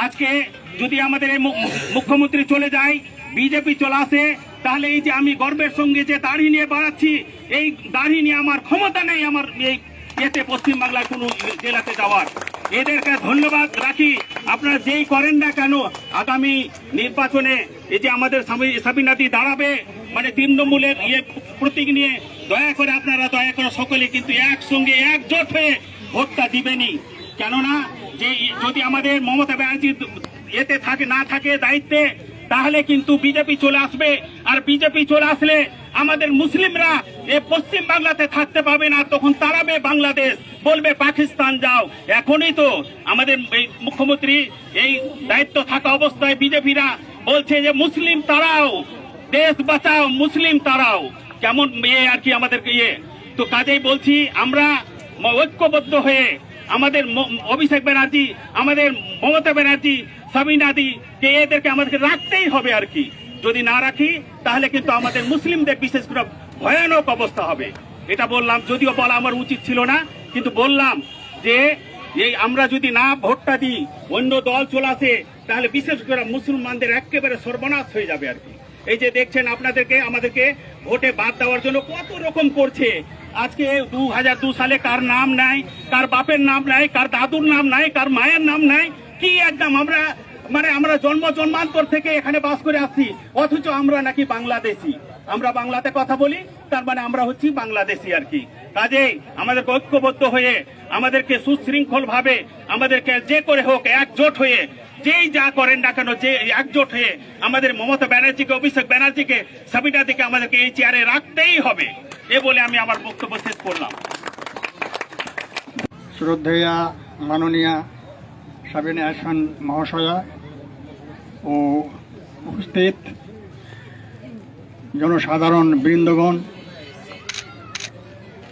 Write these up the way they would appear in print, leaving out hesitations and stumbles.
আজকে যদি আমাদের এই মুখ্যমন্ত্রী চলে যায়, বিজেপি চলে আসে, তাহলে এই যে আমি গর্বের সঙ্গে যে দাড়ি নিয়ে বাড়াচ্ছি, এই দাড়ি নিয়ে আমার ক্ষমতা নেই আমার এই এতে পশ্চিমবাংলার কোনো জেলাতে যাওয়ার। এদেরকে ধন্যবাদ রাখি। আপনারা যেই করেন না কেন, আগামী নির্বাচনে এই যে আমাদের সাবিনাদি দাঁড়াবে, মানে তৃণমূলের প্রতীক নিয়ে, দয়া করে আপনারা দয়া করে সকলে কিন্তু একসঙ্গে একজোট হয়ে ভোটটা দিবেনই। কেননা যে যদি আমাদের মমতা ব্যানার্জি এতে থাকে না থাকে দায়িত্বে, তাহলে কিন্তু বিজেপি চলে আসবে। আর বিজেপি চলে আসলে আমাদের মুসলিমরা এই পশ্চিম বাংলাতে থাকতে পাবে না, তখন তাড়াবে বাংলাদেশ, বলবে পাকিস্তান যাও। এখনই তো আমাদের এই মুখ্যমন্ত্রী এই দায়িত্ব থাকা অবস্থায় বিজেপিরা বলছে যে মুসলিম তাড়াও, দেশ বাঁচাও, মুসলিম তাড়াও, কেমন আর কি আমাদেরকে তো কাজেই বলছি আমরা ঐক্যবদ্ধ হয়ে আমাদের অভিষেক ব্যানার্জি, আমাদের মমতা ব্যানার্জি, সাবিনাদি কে এদেরকে আমাদেরকে রাখতেই হবে আর কি। যদি না রাখি তাহলে কিন্তু আমাদের মুসলিমদের বিশেষ করে ভয়ানক অবস্থা হবে। এটা বললাম, যদিও বলা আমার উচিত ছিল না, কিন্তু বললাম যে এই আমরা যদি না ভোটটা দিই, অন্য দল চলে আসে, তাহলে বিশেষ করে মুসলমানদের একেবারে সর্বনাশ হয়ে যাবে আর কি। এই যে দেখছেন আপনাদেরকে আমাদেরকে ভোটে বাদ দেওয়ার জন্য কত রকম করছে। আজকে 2002 সালে কার নাম নাই, কার বাপের নাম নাই, কার দাদুর নাম নাই, কার মায়ের নাম নাই, কি একদম আমরা জন্মান্তর থেকে এখানে বাস করে আসছি, অথচ আমরা নাকি বাংলাদেশি। আমরা বাংলাতে কথা বলি, তার মানে আমরা হচ্ছি বাংলাদেশি আর কি। কাজেই আমাদের ঐক্যবদ্ধ হয়ে, আমাদেরকে সুশৃঙ্খল ভাবে, আমাদেরকে যে করে হোক একজোট হয়ে, যেই যা করেন না কেন, যে একজোট হয়ে আমাদের মমতা ব্যানার্জিকে, অভিষেক ব্যানার্জিকে, সাবিনাদিকে আমাদেরকে এই চেয়ারে রাখতেই হবে। এ বলে আমি আমার বক্তব্য শেষ করলাম। শ্রদ্ধেয়া মাননীয়া সাবিনা আহসান মহাশয়া ও উপস্থিত জনসাধারণ বৃন্দগণ,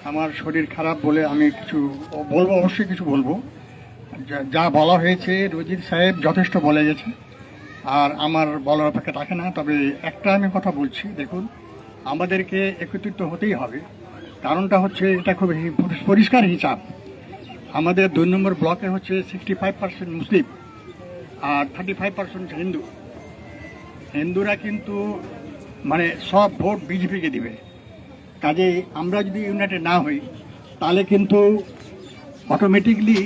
আমার শরীর খারাপ বলে আমি কিছু বলবো, অবশ্যই কিছু বলবো। যা বলা হয়েছে রজির সাহেব যথেষ্ট বলে গেছে, আর আমার বলার অপেক্ষা থাকে না। তবে একটা আমি কথা বলছি, দেখুন আমাদেরকে একত্রিত হতেই হবে। কারণটা হচ্ছে এটা খুব পরিষ্কার হিসাব। আমাদের 2 নম্বর ব্লকে হচ্ছে 65% মুসলিম আর 35% হিন্দু। হিন্দুরা কিন্তু মানে সব ভোট বিজেপিকে দিবে। কাজে আমরা যদি ইউনাইটেড না হই, তাহলে কিন্তু অটোমেটিকলি